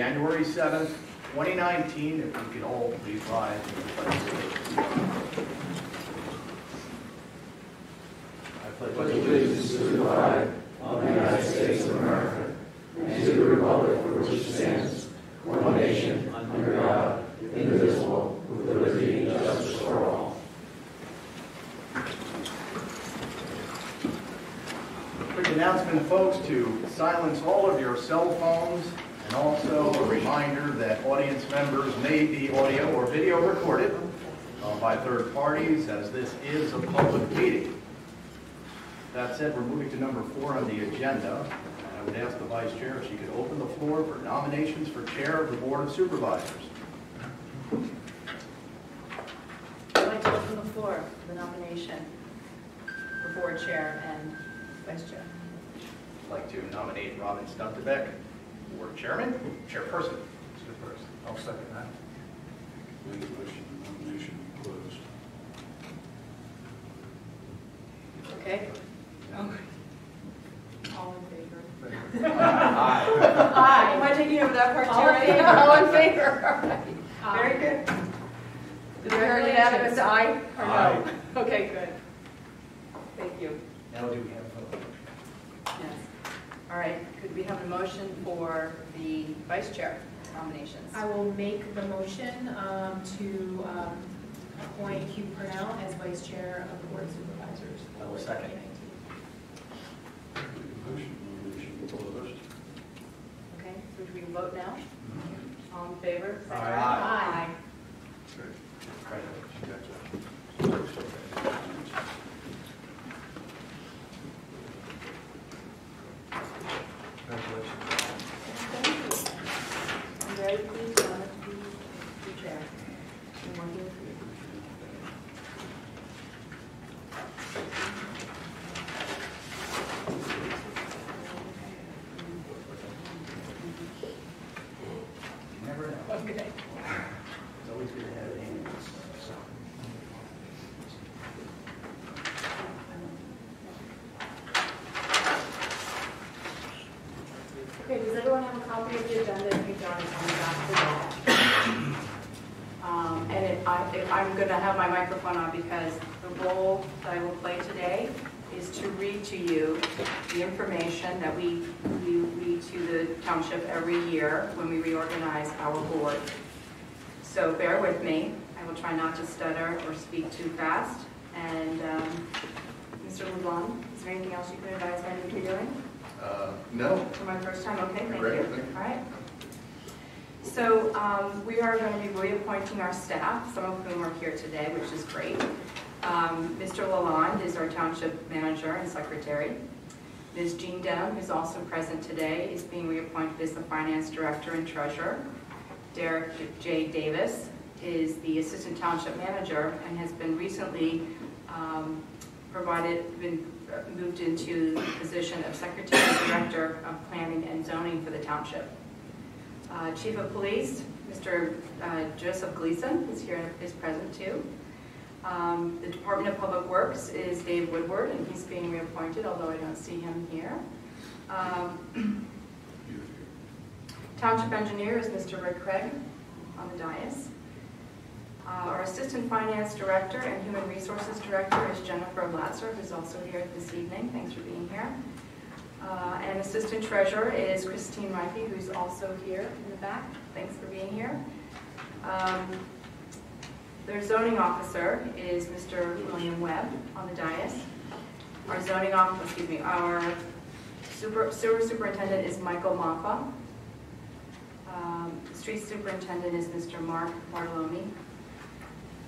January 7th, 2019. If we could all please rise. I pledge allegiance to the flag of the United States of America and to the republic for which it stands, one nation, under God, indivisible, with liberty and justice for all. Quick announcement, folks, to silence all of your cell phones, and also a reminder that audience members may be audio or video recorded by third parties, as this is a public meeting. That said, we're moving to number 4 on the agenda. I would ask the Vice Chair if she could open the floor for nominations for Chair of the Board of Supervisors. I'd like to open the floor for the nomination for Board Chair and Vice Chair. I'd like to nominate Robin Stuntebeck for Chairman, Chairperson. I'll second that. Nomination closed. Okay? All in favor? Aye. Aye. Am I taking over that part too? All in favor? All in favor? Very good. Is there a Congratulations. unanimous aye or no? Aye. Okay, good. Thank you. Now do we have a vote? Yes. All right, could we have a motion for the Vice Chair nominations? I will make the motion to appoint Hugh Purnell as Vice Chair of the Board of Supervisors. I will second. Nomination closed. Okay, so do we vote now? All in favor? Say Aye. Aye. I'm very pleased and honored to be chair. I'm working with you. You never know. Okay. It's always good to have a hand. Okay, does everyone have a copy of the agenda? I think John is on the back of I'm going to have my microphone on because the role that I will play today is to read to you the information that we read to the township every year when we reorganize our board. So bear with me. I will try not to stutter or speak too fast. And Mr. LeBlanc, is there anything else you can advise me to be doing? No. For my first time, okay, thank Great, you. thank you. All right. So we are going to be reappointing our staff, some of whom are here today, which is great. Mr. Lalonde is our township manager and secretary. Ms. Jean Denham, who's also present today, is being reappointed as the finance director and treasurer. Derek J. Davis is the assistant township manager and has been recently moved into the position of secretary and director of planning and zoning for the township. Chief of Police, Mr. Joseph Gleason, is present too. The Department of Public Works is Dave Woodward, and he's being reappointed, although I don't see him here. Township Engineer is Mr. Rick Craig on the dais. Our Assistant Finance Director and Human Resources Director is Jennifer Latzer, who's also here this evening. Thanks for being here. And Assistant Treasurer is Christine Reify, who's also here in the back. Thanks for being here. Their Zoning Officer is Mr. William Webb on the dais. Our Zoning Officer, excuse me, our Sewer Superintendent is Michael Maffa. Street Superintendent is Mr. Mark Bartolome.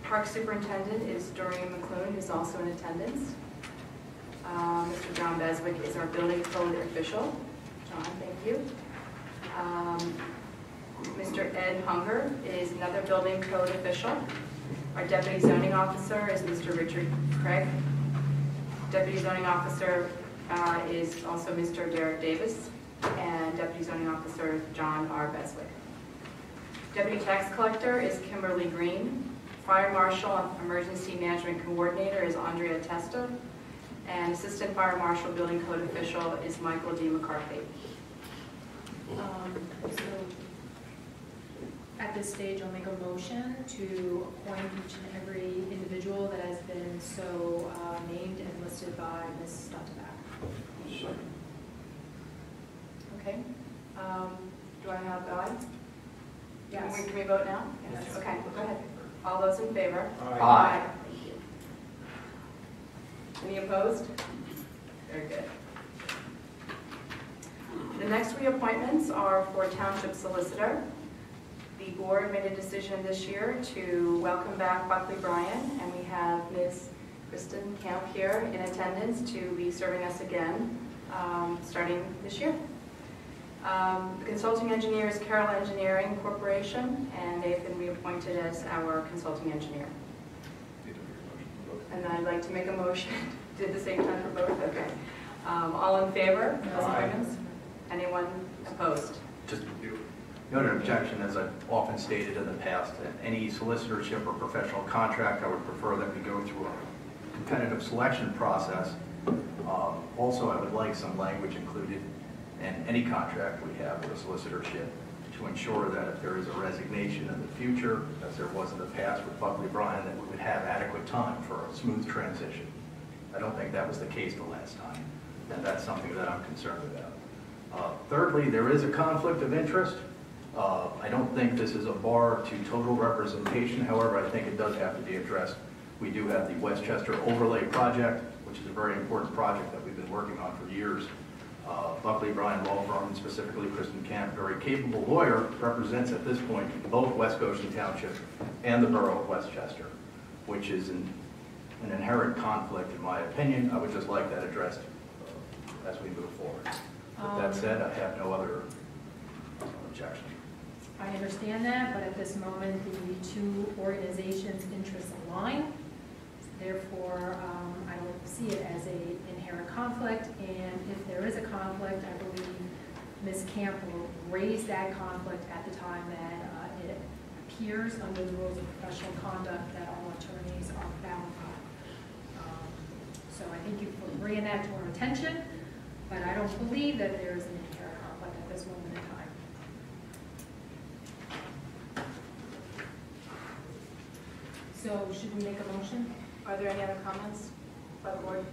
Park Superintendent is Doreen McClune, who's also in attendance. Mr. John Beswick is our Building Code Official. John, thank you. Mr. Ed Hunger is another Building Code Official. Our Deputy Zoning Officer is Mr. Richard Craig. Deputy Zoning Officer is also Mr. Derek Davis. And Deputy Zoning Officer John R. Beswick. Deputy Tax Collector is Kimberly Green. Fire Marshal and Emergency Management Coordinator is Andrea Testa. And Assistant Fire Marshal Building Code Official is Michael D. McCarthy. So At this stage, I'll make a motion to appoint each and every individual that has been so named and listed by Ms. Stutteback. Second. Okay. Do I have Guy? Yes. Can we vote now? Yes. Okay, go ahead. All those in favor? Aye. Thank you. Any opposed? Very good. The next reappointments are for Township Solicitor. The board made a decision this year to welcome back Buckley Bryan, and we have Ms. Kristen Camp here in attendance to be serving us again, starting this year. The consulting engineer is Carroll Engineering Corporation, and they've been reappointed as our consulting engineer. And I'd like to make a motion. Did the same time for both? Okay. All in favor of those appointments? Anyone opposed? Just note an objection, as I've often stated in the past, that any solicitorship or professional contract, I would prefer that we go through a competitive selection process. Also, I would like some language included in any contract we have with a solicitorship to ensure that if there is a resignation in the future, as there was in the past with Buckley Bryan, that we would have adequate time for a smooth transition. I don't think that was the case the last time, and that's something that I'm concerned about. Thirdly, there is a conflict of interest. I don't think this is a bar to total representation. However, I think it does have to be addressed. We do have the Westchester Overlay Project, which is a very important project that we've been working on for years. Buckley Bryan Law Firm, and specifically Kristen Camp, very capable lawyer, represents at this point both West Goshen Township and the Borough of Westchester, which is an inherent conflict in my opinion. I would just like that addressed as we move forward. With that said, I have no other objection. I understand that, but at this moment, the two organizations' interests align. Therefore, I don't see it as an inherent conflict, and if there is a conflict, I believe Ms. Camp will raise that conflict at the time that it appears under the rules of professional conduct that all attorneys are bound by. So I think you can bring that to our attention, but I don't believe that there is an inherent conflict at this moment in time. So should we make a motion? Are there any other comments by the board?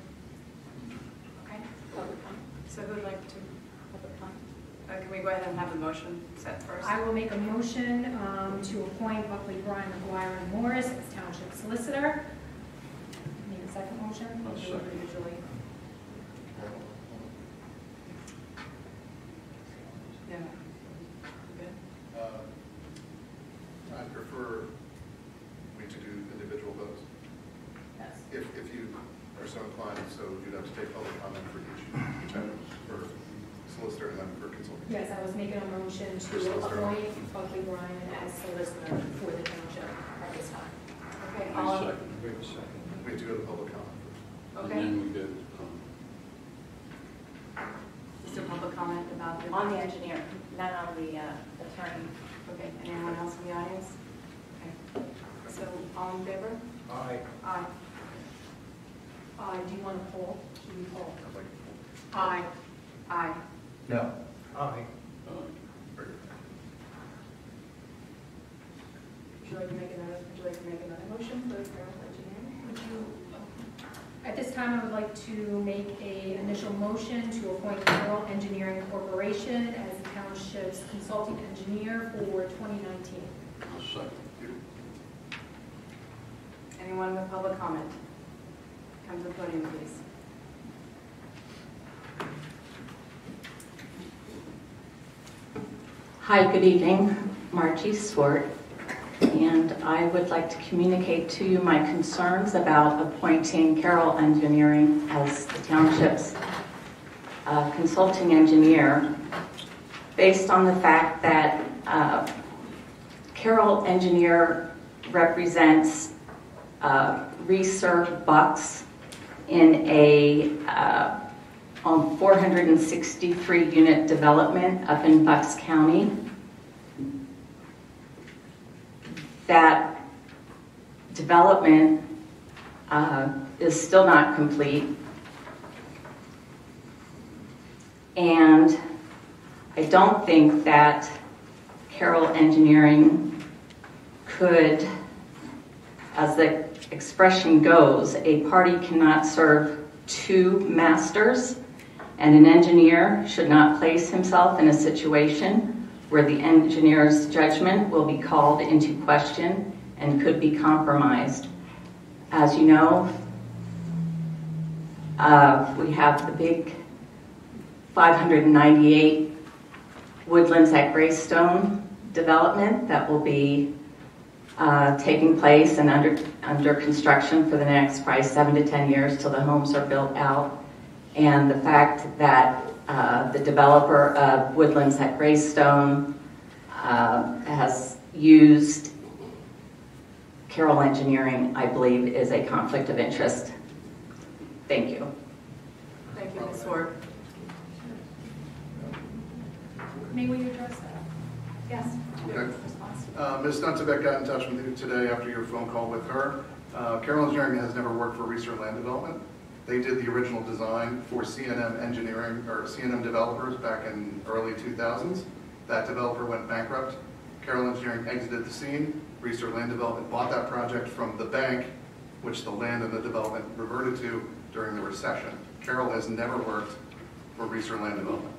Okay, public comment. So who would like to public comment? Can we go ahead and have the motion set first? I will make a motion to appoint Buckley, Bryan, McGuire, and Morris as Township Solicitor. Need a second motion? I'll second. Usually. No. Good. I prefer we to do individual votes. Yes. If you are so inclined, so you'd have to take public comment for each item, for solicitor and then for consultant. Yes, I was making a motion to For solicitor. appoint Buckley, Bryan as Solicitor for the Township at this time. Okay, I all, second. We have a second. We have to go to public comment first. okay. And then we go, Is there public comment about the? On the engineer, not on the attorney. Okay, anyone else in the audience? Okay, so all in favor? aye. Aye. Do you want to poll? Should we poll? I'd like to Aye. Aye. No. Aye. very good. Would you like to make another motion for the Carroll Engineering? Would you, at this time, I would like to make an initial motion to appoint Carroll Engineering Corporation as the Township's consulting engineer for 2019. I'll second. Anyone with public comment? Come to the podium, please. Hi, good evening. Margie Swart, and I would like to communicate to you my concerns about appointing Carroll Engineering as the Township's consulting engineer, based on the fact that Carroll Engineer represents reserve bucks in a 463 unit development up in Bucks County. That development is still not complete, and I don't think that Carroll Engineering could, as the expression goes, a party cannot serve two masters, and an engineer should not place himself in a situation where the engineer's judgment will be called into question and could be compromised. As you know, we have the big 598 Woodlands at Greystone development that will be taking place and under construction for the next probably 7 to 10 years till the homes are built out. And the fact that the developer of Woodlands at Greystone has used Carroll Engineering, I believe, is a conflict of interest. Thank you. Thank you, Ms. Swart. May we address that? Yes. Okay. Response. Ms. Duntebeck got in touch with you today after your phone call with her. Carroll Engineering has never worked for Research Land Development. They did the original design for CNM Engineering, or CNM Developers back in early 2000s. That developer went bankrupt. Carroll Engineering exited the scene. Research Land Development bought that project from the bank, which the land and the development reverted to during the recession. Carroll has never worked for Research Land Development.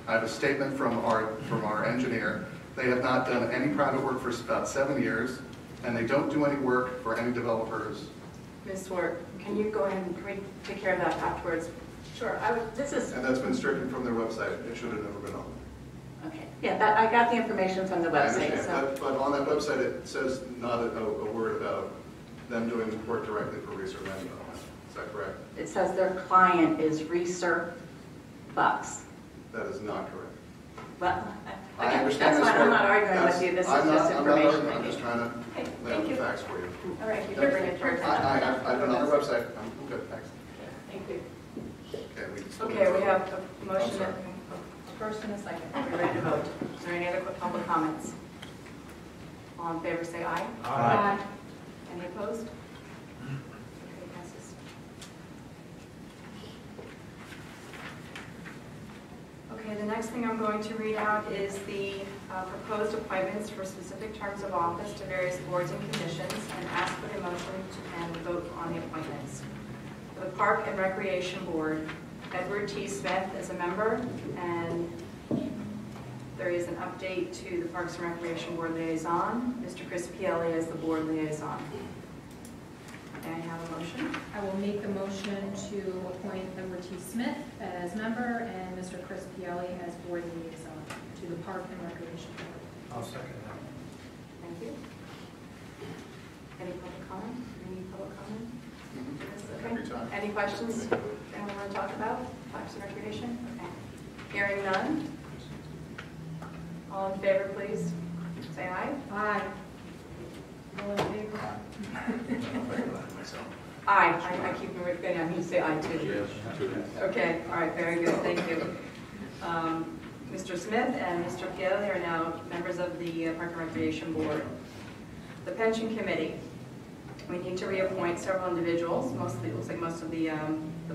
I have a statement from our engineer. They have not done any private work for about 7 years, and they don't do any work for any developers. Ms. Swart, can you go ahead and can we take care of that afterwards? Sure, this is, And that's been stricken from their website. It should have never been on. Okay. Yeah, that, I got the information from the I website. understand, but on that website, it says not a word about them doing work directly for Research Land Development. Is that correct? It says their client is Research Bucks. That is not correct. Well, I okay, understand that's this. fine. I'm not arguing with you. This is just information. I'm just trying to Okay, lay out thank the you. facts for you. All right, you can bring it to our attention. I don't know the website. I'm good, thanks. Thank you. Okay, Okay, we have a motion, I'm sorry. a first and a second. Are we ready to vote? Is there any other public comments? All in favor, say aye. Aye. Any opposed? Okay, passes. Okay, the next thing I'm going to read out is the proposed appointments for specific terms of office to various boards and commissions, and ask for a motion and vote on the appointments. For the Park and Recreation Board, Edward T. Smith is a member, and there is an update to the Parks and Recreation Board liaison. Mr. Chris Pielli is the board liaison. May I have a motion? I will make the motion to appoint Edward T. Smith as member and Mr. Chris Pielli as board liaison to the Park and Recreation Board. I'll second that. Thank you. Any public comment? Any public comment? Yes, okay. Every time. Any questions anyone want to talk about? Parks and Recreation? Okay. Hearing none. All in favor, please say aye. Aye. All in favor? Aye. I keep repeating. I'm going to say aye too. Yes. Okay, all right, very good, thank you. Mr. Smith and Mr. Pielli are now members of the Park and Recreation Board. The Pension Committee, we need to reappoint several individuals, mostly, it looks like most of the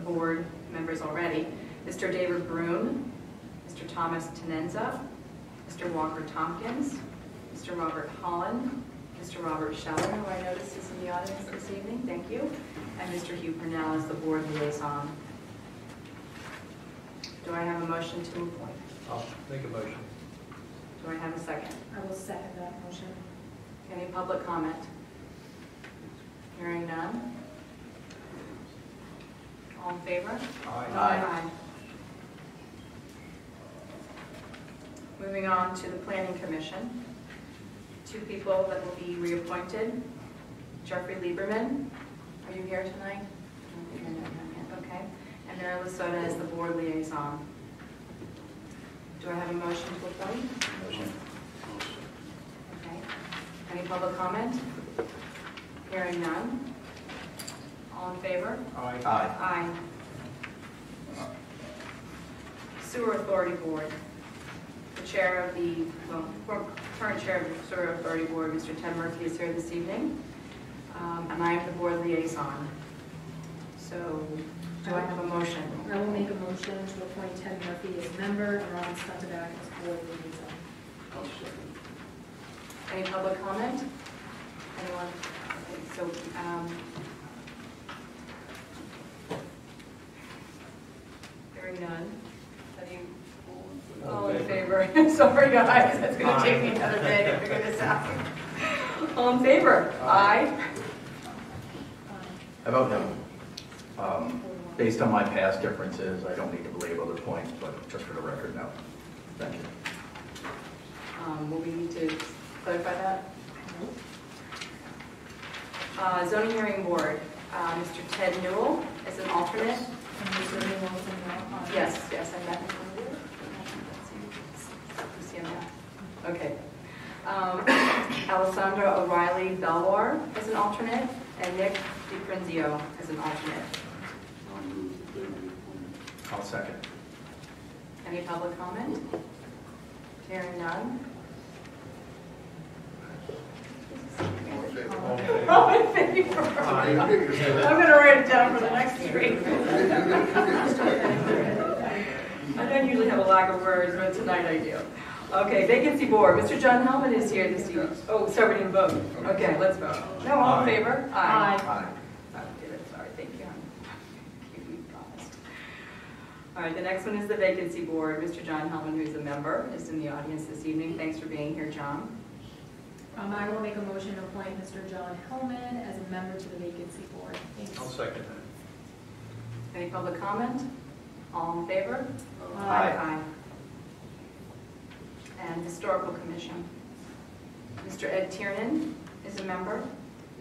board members already. Mr. David Broom, Mr. Thomas Tenenza, Mr. Walker Tompkins, Mr. Robert Holland, Mr. Robert Scheller, who I noticed is in the audience this evening, thank you, and Mr. Hugh Purnell is the board liaison. Do I have a motion to appoint? I'll make a motion. Do I have a second? I will second that motion. Any public comment? Hearing none. All in favor? Aye. Moving on to the Planning Commission. 2 people that will be reappointed. Jeffrey Lieberman, are you here tonight? Okay. And Mary Lasota is the board liaison. Do I have a motion to appoint? Motion. Okay. Any public comment? Hearing none. All in favor? Aye. Aye. Sewer Authority Board. The chair of the, current chair of the Sewer Authority Board, Mr. Ted Murphy, is here this evening. And I am the board liaison. So, do I have a motion? I will make a motion to appoint Ted Murphy as member and Ron Stunteback as board liaison. Any public comment? Anyone? Okay, so, hearing none. How do you, all in favor? Sorry guys, that's gonna take me another day to figure this out. All in favor? Aye. I vote no. Based on my past differences, I don't need to belabor the point, but just for the record, no. Thank you. Will we need to clarify that? Zoning Hearing Board, Mr. Ted Newell is an alternate. And Mr. Newell's in the Yes, yes, I met him earlier. You see him now? Okay. Alessandra O'Reilly Belwar is an alternate, and Nick DiPrinzio is an alternate. I'll second. Any public comment? Hearing none. All in favor? I'm going to write it down for the next three. I don't usually have a lack of words, but tonight I do. Okay, Vacancy Board. Mr. John Hellman is here this evening. Oh, sorry, we didn't vote. Okay, let's vote. No, all in favor? Aye. Aye. I did it, sorry, thank you. We promised. All right, the next one is the Vacancy Board. Mr. John Hellman, who is a member, is in the audience this evening. Thanks for being here, John. I will make a motion to appoint Mr. John Hellman as a member to the Vacancy Board. Thanks. I'll second that. Any public comment? All in favor? Aye. And Historical Commission. Mr. Ed Tiernan is a member.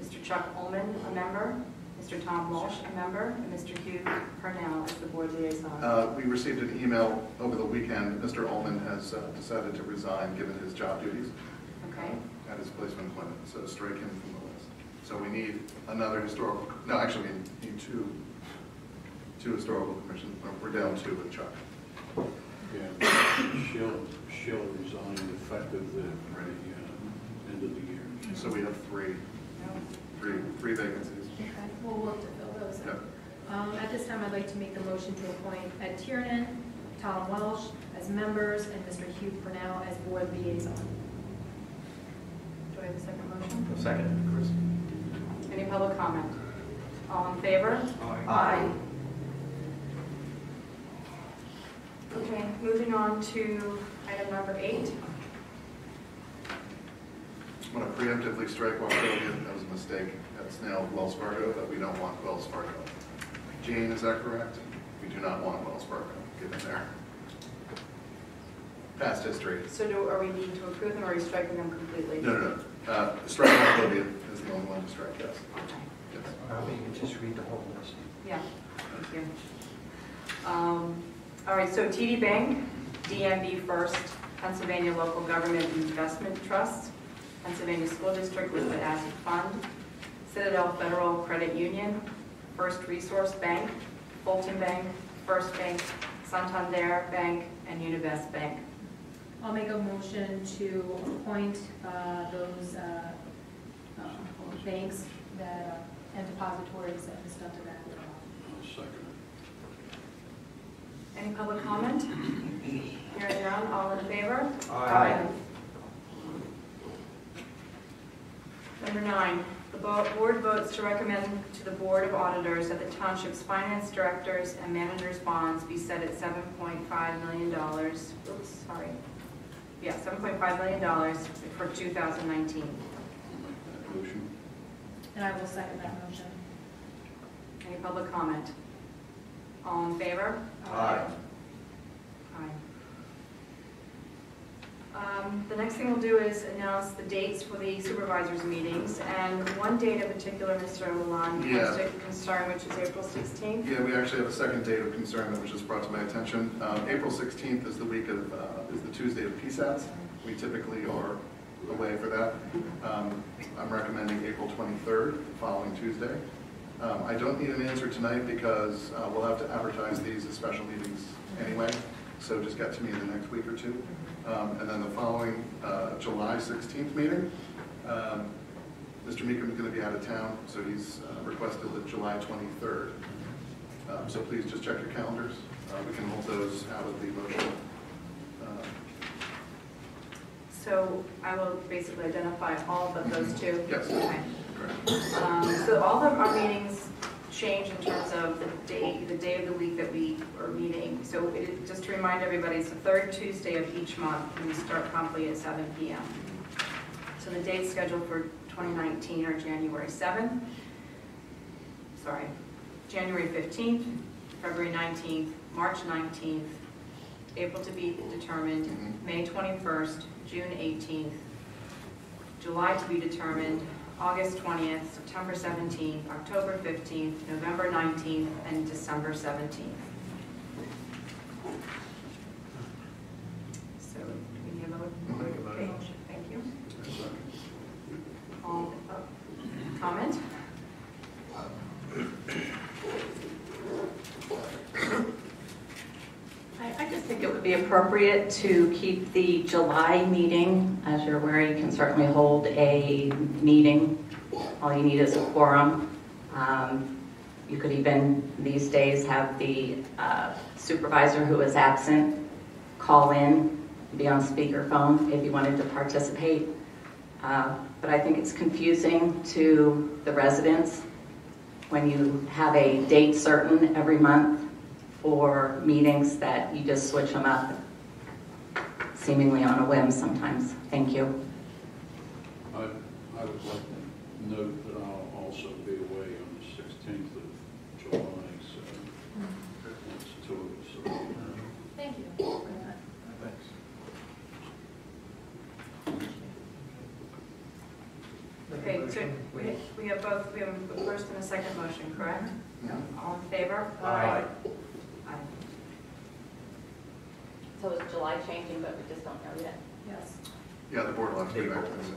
Mr. Chuck Ullman, a member. Mr. Tom Walsh, a member. And Mr. Hugh Purnell is the board liaison. We received an email over the weekend. Mr. Ullman has decided to resign given his job duties Okay. at his place of employment, so strike him from the list. So we need another historical, no, actually we need two historical commissions. We're down two with Chuck. Yeah, she'll resign effective the end of the year. So we have three vacancies. Okay, we'll work to fill those. Yep. At this time, I'd like to make the motion to appoint Ed Tiernan, Tom Welsh as members, and Mr. Hugh Purnell as board liaison. Do I have a second motion? I'll second. Chris? Any public comment? All in favor? Aye. Okay, moving on to item number 8. I want to preemptively strike Wells Fargo. That was a mistake. That's now Wells Fargo, but we don't want Wells Fargo. Jane, is that correct? We do not want Wells Fargo. Get in there. Past history. So are we needing to approve them, or are we striking them completely? No. Strike Wachovia is the only one to strike, yes. Okay. Yes. You can just read the whole list. Yeah, thank you. All right, so TD Bank, DMB First, Pennsylvania Local Government Investment Trust, Pennsylvania School District Liquid Asset Fund, Citadel Federal Credit Union, First Resource Bank, Fulton Bank, First Bank, Santander Bank, and Univest Bank. I'll make a motion to appoint those banks that, and depositories that Ms. Dunton added. I'll second Any public comment? Hearing none, all in favor? Aye. Number 9, the board votes to recommend to the Board of Auditors that the Township's finance directors and managers' bonds be set at $7.5 million. Oops, sorry. Yeah, $7.5 million for 2019. that motion. And I will second that motion. Any public comment? All in favor? Aye. Aye. The next thing we'll do is announce the dates for the supervisors' meetings, and one date in particular, Mr. Lalonde, has a concern, which is April 16th. Yeah, we actually have a second date of concern that was just brought to my attention. April 16th is the week of, is the Tuesday of PSATs. We typically are away for that. I'm recommending April 23rd, the following Tuesday. I don't need an answer tonight because we'll have to advertise these as special meetings anyway, so just get to me in the next week or two. And then the following July 16th meeting, Mr. Meekum is going to be out of town, so he's requested the July 23rd. So please just check your calendars. We can hold those out of the motion. So I will basically identify all but those two. Yes. Okay. Correct. So all of our meetings change in terms of the day of the week that we are meeting. So just to remind everybody, it's the third Tuesday of each month, and we start promptly at 7 p.m. So the dates scheduled for 2019 are January 7th, January 15th, February 19th, March 19th, April to be determined, May 21st, June 18th, July to be determined, August 20th, September 17th, October 15th, November 19th, and December 17th. So, do we have a okay, thank you. Comment? I just think it would be appropriate to keep the July meeting. As you're aware, you can certainly hold a meeting. All you need is a quorum. You could even, these days, have the supervisor who is absent call in, be on speakerphone if you wanted to participate. But I think it's confusing to the residents when you have a date certain every month for meetings that you just switch them up seemingly on a whim sometimes. Thank you. I would like to note that I'll also be away on the 16th of July, so that's 2 of us. Thank you for that. Thanks. Okay, so we have both, we have a first and a second motion, correct? All in favor? Aye. Aye. So it's July changing, but we just don't know yet. Yes. Yeah, the board will have to get back to this.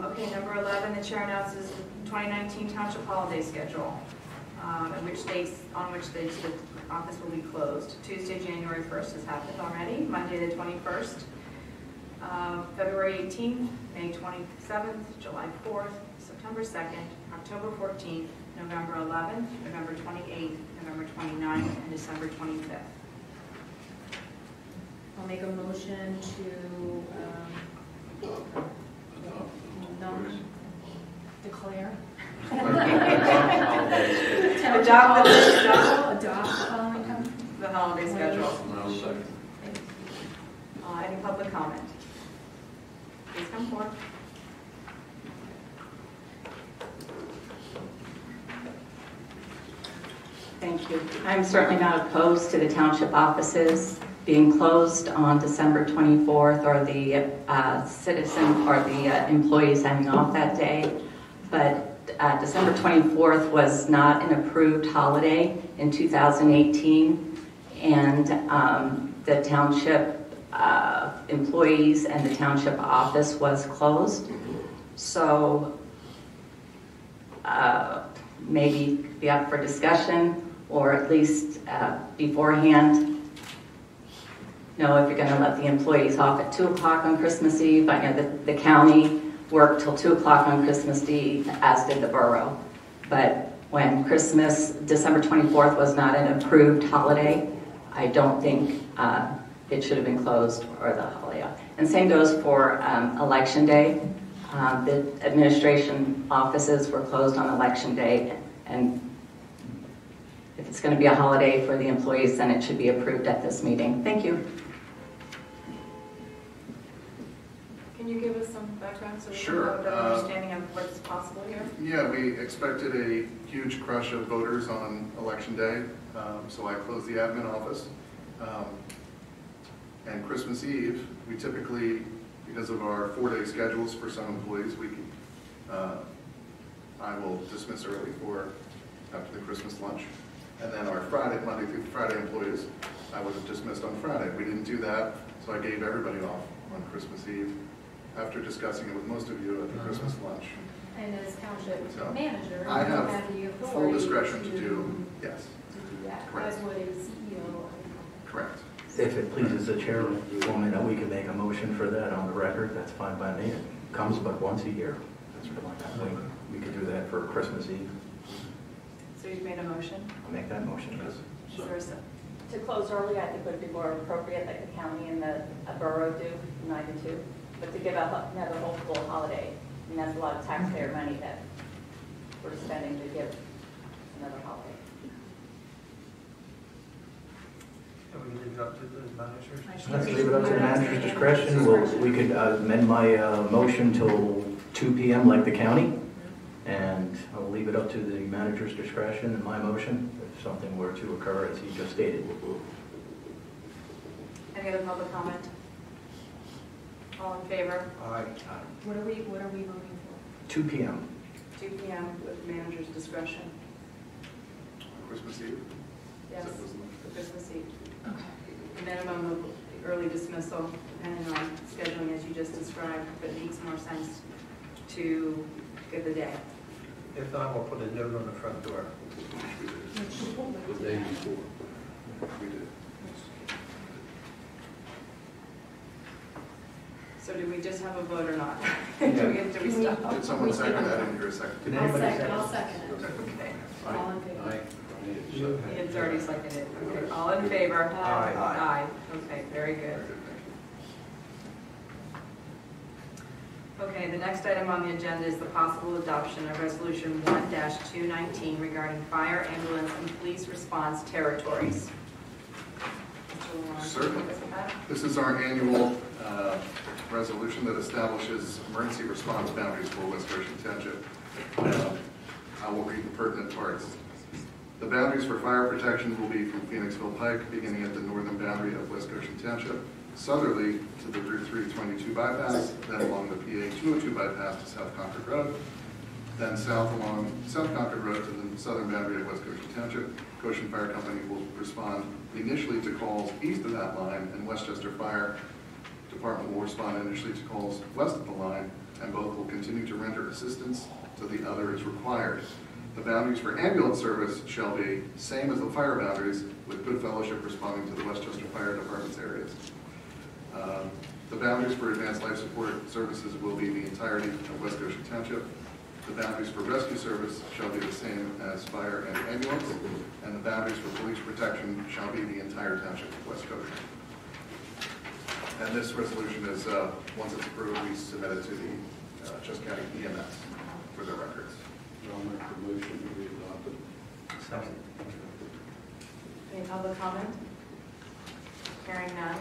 Okay, number 11, the chair announces the 2019 township holiday schedule, and which dates, on which dates the office will be closed. Tuesday, January 1st has happened already, Monday the 21st, February 18th, May 27th, July 4th, September 2nd, October 14th, November 11th, November 28th, November 29th, and December 25th. I'll make a motion to declare. Adopt Adopt the following company. the holiday schedule. I'll second. Any public comment? Please come forward. Thank you. I'm certainly not opposed to the township offices being closed on December 24th or the citizen or the employees having off that day. But December 24th was not an approved holiday in 2018, and the township employees and the township office was closed. So maybe be up for discussion, or at least beforehand know if you're going to let the employees off at 2 o'clock on Christmas Eve. I know that the county worked till 2 o'clock on Christmas Eve, as did the borough. But when December 24th was not an approved holiday, I don't think it should have been closed, or the holiday. And same goes for Election Day. The administration offices were closed on Election Day, and if it's going to be a holiday for the employees, then it should be approved at this meeting. Thank you. Can you give us some background so we Sure. have an understanding of what's possible here? Yeah, we expected a huge crush of voters on Election Day, so I closed the admin office. And Christmas Eve, we typically, because of our 4-day schedules for some employees, I will dismiss early for after the Christmas lunch. And then our Monday through Friday employees, I would have dismissed on Friday. We didn't do that, so I gave everybody off on Christmas Eve after discussing it with most of you at the Christmas lunch. And as township So, manager, I you have the authority full discretion to do, yes, to do that, Correct. as would a CEO. correct. If it pleases the chairwoman that we can make a motion for that on the record, that's fine by me. It comes but once a year. That's why not. We could do that for Christmas Eve. So you've made a motion? I'll make that motion, yes. Is there a to close early, I think would be more appropriate, like the county and the borough do, 9 to 2. But to give another whole school holiday, and that's a lot of taxpayer money that we're spending to give another holiday. And we can leave it up to the managers. Let's leave it up to the manager's discretion. We could amend my motion till 2 p.m. like the county, and I'll leave it up to the manager's discretion in my motion if something were to occur as he just stated. Any other public comment? All in favor? Aye. What are we voting for? 2 p.m. 2 p.m. with manager's discretion. Christmas Eve? Yes, Is that what's the motion? for Christmas Eve. Okay. Minimum of early dismissal, depending on scheduling as you just described, but it makes more sense to get the day. If not, we'll put a note on the front door. The day before. We did. So do we just have a vote or not? Yeah. Do we stop? Did someone second that? I didn't hear a second. Did I'll anybody second, I'll second? second it. Okay. All in favor? Aye. It's already seconded. Okay, all in favor? Aye. Aye. Okay, very good. Okay, the next item on the agenda is the possible adoption of Resolution 1-219 regarding fire, ambulance, and police response territories. Mr. Lamar, Certainly. what is that? This is our annual resolution that establishes emergency response boundaries for West Goshen Township. I will read the pertinent parts. The boundaries for fire protection will be from Phoenixville Pike, beginning at the northern boundary of West Goshen Township, southerly to the Route 322 bypass, then along the PA 202 bypass to South Concord Road, then south along South Concord Road to the southern boundary of West Goshen Township. Goshen Fire Company will respond initially to calls east of that line, and Westchester Fire Department will respond initially to calls west of the line, and both will continue to render assistance to the other as required. The boundaries for ambulance service shall be same as the fire boundaries, with good fellowship responding to the Westchester Fire Department's areas. The boundaries for advanced life support services will be the entirety of West Goshen Township. The boundaries for rescue service shall be the same as fire and ambulance, and the boundaries for police protection shall be the entire township of West Goshen. And this resolution is, once it's approved, we submit it to the Chester County EMS for their records. I'll make the motion to be adopted. Second. Any public comment? Hearing none.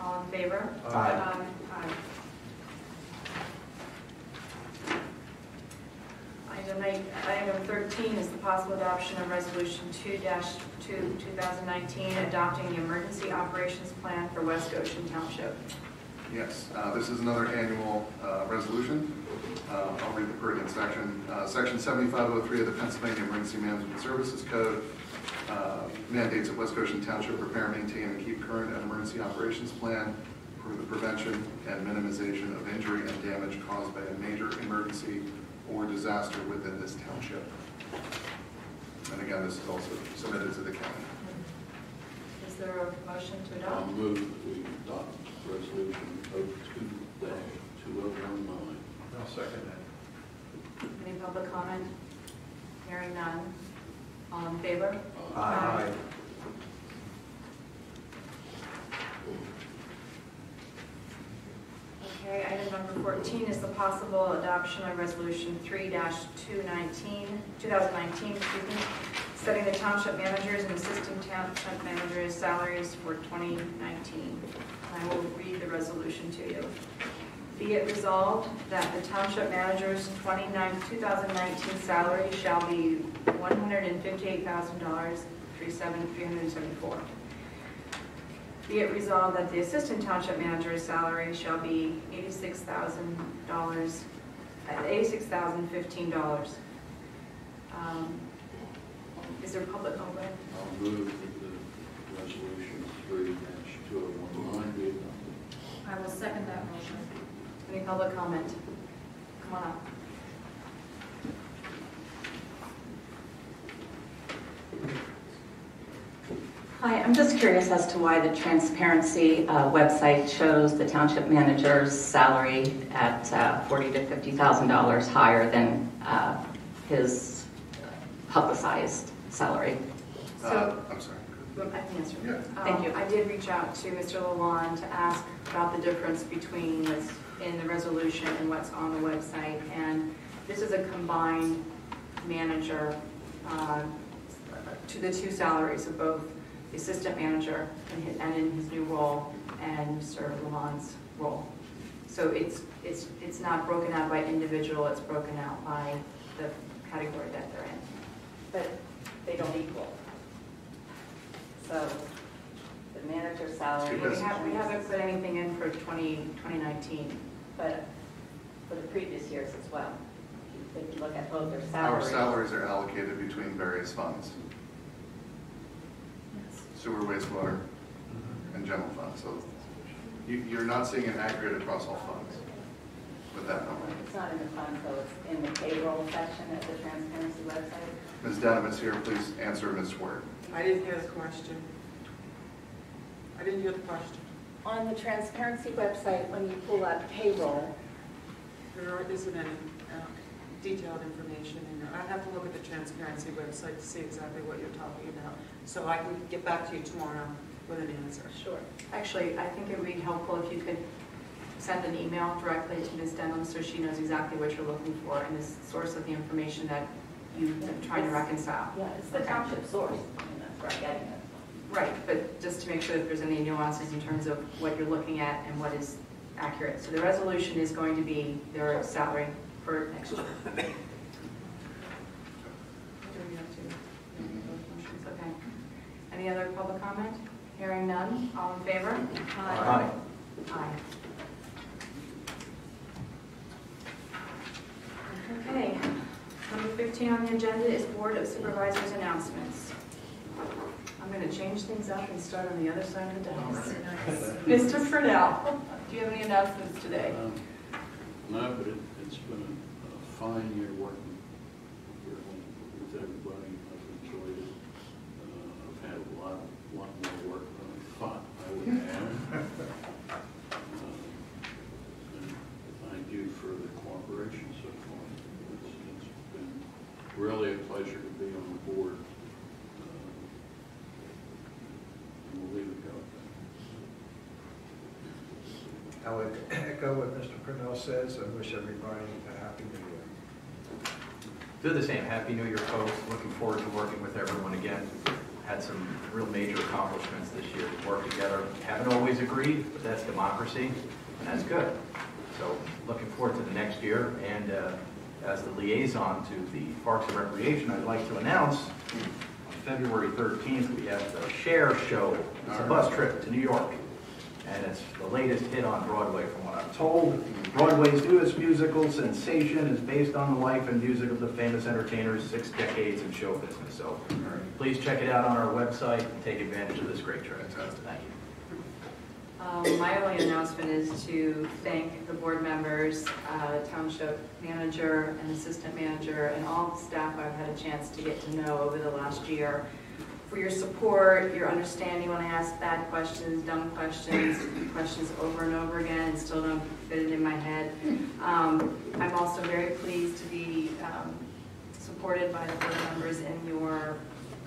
All in favor? Aye. Aye. Item 13 is the possible adoption of Resolution 2-2019, adopting the Emergency Operations Plan for West Goshen Township. Yes, this is another annual resolution. I'll read the pertinent section. Section 7503 of the Pennsylvania Emergency Management Services Code mandates that West Goshen Township prepare, maintain, and keep current an emergency operations plan for the prevention and minimization of injury and damage caused by a major emergency or disaster within this township. And again, this is also submitted to the county. Is there a motion to I'll adopt? move that we adopt resolution 02-2019. I'll second that. Any public comment? Hearing none. All in favor? Aye. Okay, item number 14 is the possible adoption of Resolution 3-2019, setting the township managers and assistant township managers' salaries for 2019. I will read the resolution to you. Be it resolved that the township manager's 2019 salary shall be $158,000, $374. Be it resolved that the assistant township manager's salary shall be $86,015. Is there public comment? I'll move that the resolution 3-2019 be adopted. I will second that motion. Any public comment? Come on up. Hi, I'm just curious as to why the transparency website shows the township manager's salary at $40,000 to $50,000 higher than his publicized salary. So- I'm sorry. I can answer. Yeah. Thank you. I did reach out to Mr. Lalonde to ask about the difference between what's in the resolution and what's on the website. And this is a combined manager to the two salaries of both the assistant manager and in his new role and Mr. Lalonde's role. So it's not broken out by individual, it's broken out by the category that they're in. But they don't equal. So the manager's salary. Because- We haven't put anything in for 2019. But for the previous years as well. If you look at both their Our salaries. salaries are allocated between various funds, sewer, wastewater, and general fund. So you're not seeing an aggregate across all funds with that number. It's not in the fund, so it's in the payroll section of the transparency website. Ms. Denham here, please answer Ms. Swart. I didn't hear the question. I didn't hear the question. On the transparency website, when you pull out payroll, There isn't any detailed information in there. I have to look at the transparency website to see exactly what you're talking about. So I can get back to you tomorrow with an answer. sure. Actually, I think it would be helpful if you could send an email directly to Ms. Denham so she knows exactly what you're looking for and the source of the information that you've been trying to reconcile. Yeah, it's the township source. I mean, that's where I'm getting it. Right, but just to make sure that there's any nuances in terms of what you're looking at and what is accurate. So the resolution is going to be their salary for next year. Do we have to make those motions? Okay. Any other public comment? Hearing none, all in favor? Aye. Aye. Okay, number 15 on the agenda is Board of Supervisors announcements. I'm going to change things up and start on the other side of the desk. Mr. Furnell, do you have any announcements today? No, but it's been a fine year working with everybody. I've enjoyed it. I've had a lot more work than I thought I would have. And thank you for the cooperation so far. It's been really a pleasure to be on the board. And we'll leave it go. I would echo what Mr. Purnell says. I wish everybody a happy new year. Do the same. Happy New Year, folks. Looking forward to working with everyone again. Had some real major accomplishments this year to work together. Haven't always agreed, but that's democracy, and that's good. So looking forward to the next year. And as the liaison to the Parks and Recreation, I'd like to announce on February 13th, we have the Share Show. It's a bus trip to New York. And it's the latest hit on Broadway, from what I'm told. Broadway's newest musical sensation is based on the life and music of the famous entertainers, 6 decades in show business. So please check it out on our website and take advantage of this great trip. Thank you. My only announcement is to thank the board members, township manager and assistant manager, and all the staff I've had a chance to get to know over the last year, for your support, your understanding when I ask bad questions, dumb questions, questions over and over again and still don't fit it in my head. I'm also very pleased to be supported by the board members in your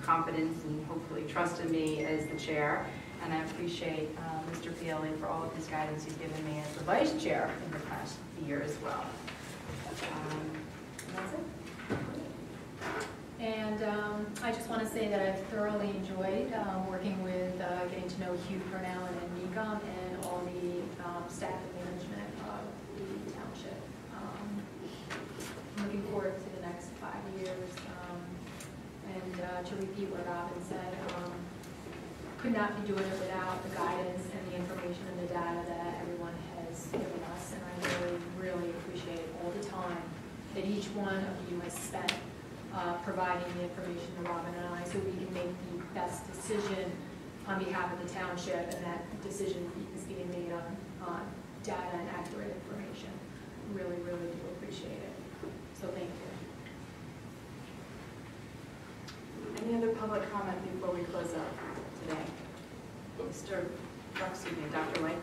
confidence and hopefully trust in me as the chair. And I appreciate Mr. Pioli for all of his guidance he's given me as the vice chair in the past year as well. And that's it. And I just want to say that I've thoroughly enjoyed working with, getting to know Hugh Purnell and Nikam and all the staff and management of the township. I'm looking forward to the next 5 years. And to repeat what Robin said, could not be doing it without the guidance and the information and the data that everyone has given us. And I really, really appreciate all the time that each one of you has spent providing the information to Robin and I so we can make the best decision on behalf of the township, and that decision is being made on data and accurate information. Really, really do appreciate it. So thank you. Any other public comment before we close up today? Dr. White.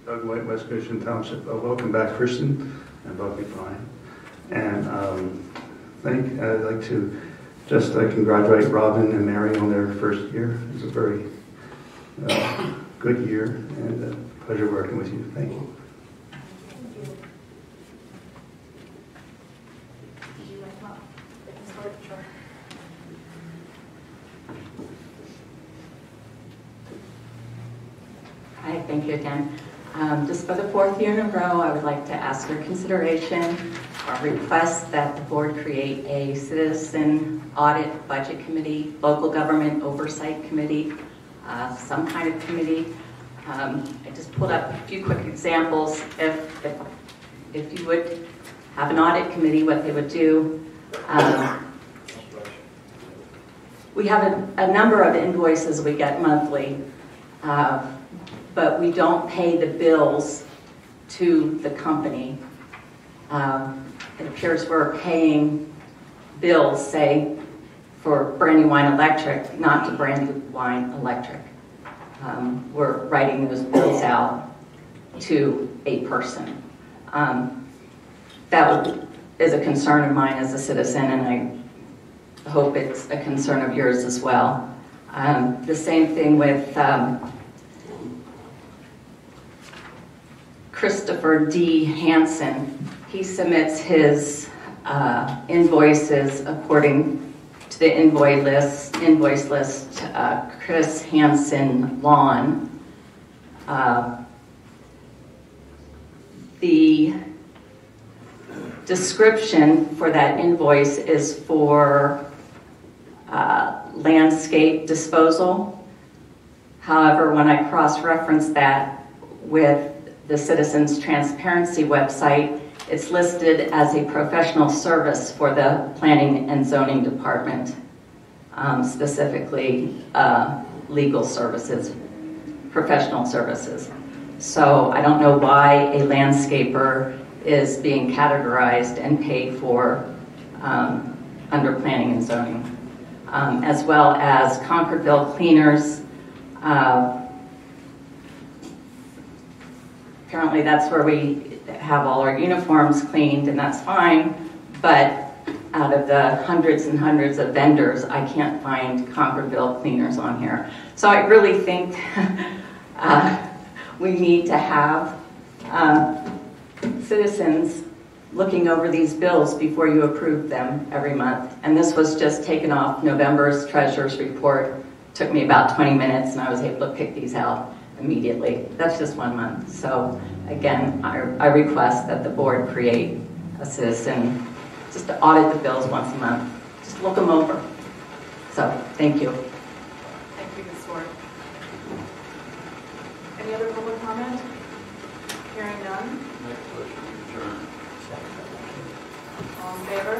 Doug White, West Goshen Township. Welcome back, Kristen. and they'll be fine. And I'd like to just congratulate Robin and Mary on their first year. It's a very good year, and a pleasure working with you. Thank you. Hi, thank you again. Just for the 4th year in a row, I would like to ask your consideration or request that the board create a citizen audit budget committee, local government oversight committee, some kind of committee. I just pulled up a few quick examples. If you would have an audit committee, what they would do. We have a number of invoices we get monthly, but we don't pay the bills to the company. It appears we're paying bills, say, for Brandywine Electric, not to Brandywine Electric. We're writing those bills out to a person. That is a concern of mine as a citizen, and I hope it's a concern of yours as well. The same thing with Christopher D. Hansen. He submits his invoices according to the invoice list, Chris Hansen Lawn. The description for that invoice is for landscape disposal. However, when I cross-reference that with the Citizens Transparency website, it's listed as a professional service for the Planning and Zoning Department, specifically legal services, professional services. So I don't know why a landscaper is being categorized and paid for under Planning and Zoning, as well as Concordville cleaners. Apparently that's where we have all our uniforms cleaned, and that's fine, but out of the hundreds and hundreds of vendors, I can't find Concordville cleaners on here. So I really think we need to have citizens looking over these bills before you approve them every month. And this was just taken off November's treasurer's report. Took me about 20 minutes, and I was able to pick these out immediately. That's just 1 month. So again, I request that the board create a citizen, just to audit the bills once a month. Just look them over. So, thank you. Thank you, Ms. Swart. Any other public comment? Hearing none. Next question, adjourn. All in favor?